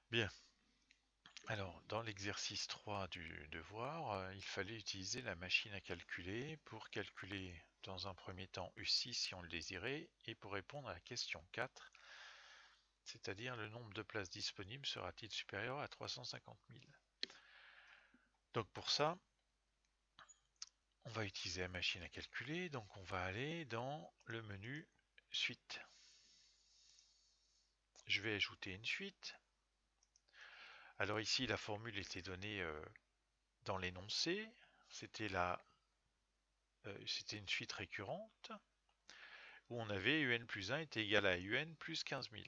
Bien. Alors, dans l'exercice 3 du devoir, il fallait utiliser la machine à calculer pour calculer dans un premier temps U6 si on le désirait, et pour répondre à la question 4, c'est-à-dire le nombre de places disponibles sera-t-il supérieur à 350 000? Donc pour ça, on va utiliser la machine à calculer, donc on va aller dans le menu Suite. Je vais ajouter une suite. Alors ici, la formule était donnée dans l'énoncé, c'était c'était une suite récurrente, où on avait UN plus 1 était égal à UN plus 15 000.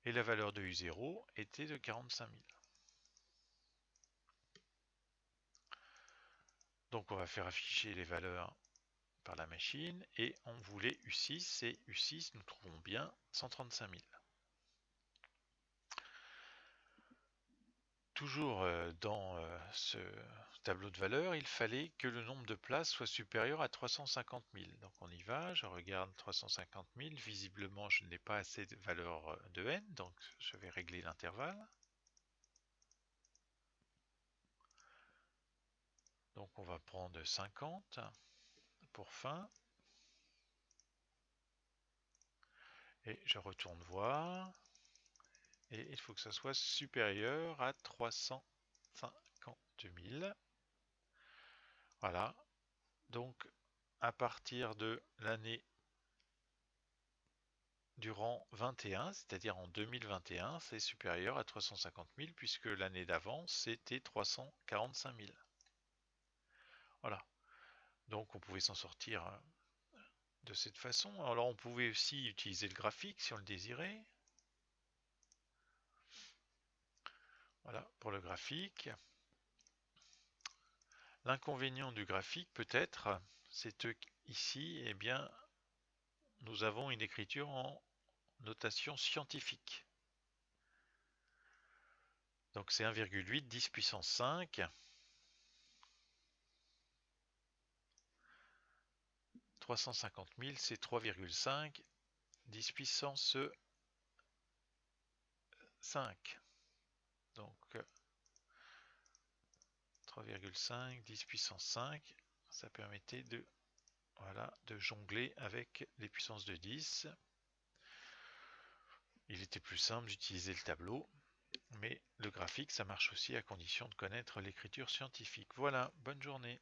Et la valeur de U0 était de 45 000. Donc on va faire afficher les valeurs par la machine, et on voulait U6, et U6, nous trouvons bien 135 000. Toujours dans ce tableau de valeurs, il fallait que le nombre de places soit supérieur à 350 000. Donc on y va, je regarde 350 000, visiblement je n'ai pas assez de valeur de n, donc je vais régler l'intervalle. Donc on va prendre 50 pour fin, et je retourne voir, et il faut que ça soit supérieur à 350 000. Voilà, donc à partir de l'année durant 21, c'est-à-dire en 2021, c'est supérieur à 350 000 puisque l'année d'avant c'était 345 000. Voilà, donc on pouvait s'en sortir de cette façon. Alors on pouvait aussi utiliser le graphique si on le désirait. Voilà, pour le graphique. L'inconvénient du graphique peut-être, c'est que ici, eh bien, nous avons une écriture en notation scientifique. Donc c'est 1,8 10 puissance 5. 350 000, c'est 3,5 10 puissance 5. Donc 3,5 10 puissance 5, ça permettait de, voilà, de jongler avec les puissances de 10. Il était plus simple d'utiliser le tableau, mais le graphique, ça marche aussi à condition de connaître l'écriture scientifique. Voilà, bonne journée.